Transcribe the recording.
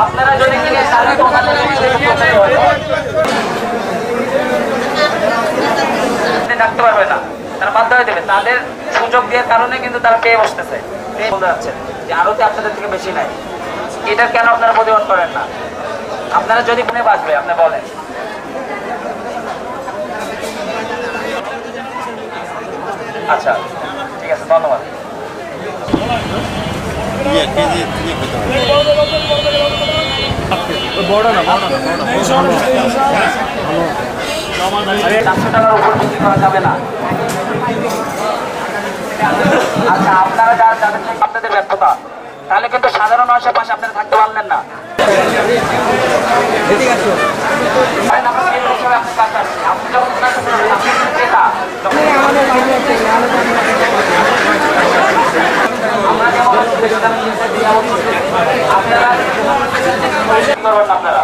আপনারা যদি ডাকতে পারবে না, তারা বাধ্য হয়ে দেবে। তাদের সুযোগ দেওয়ার কারণে কিন্তু তারা পেয়ে বসতেছে, বলতে যাচ্ছেন যে আরতে আপনাদের থেকে বেশি নাই। এটা কেন আপনারা প্রতিবাদ করেন না? আপনারা যদি কোনে বাঁচবে আপনি বলেন। আচ্ছা ঠিক আছে, ধন্যবাদ। চারশো টাকার উপর বিক্রি করা যাবে না। আচ্ছা, আপনারা যাদের আপনাদের ব্যর্থতা, তাহলে কিন্তু সাধারণ মানুষের পাশে আপনারা থাকতে পারলেন না। আপনারা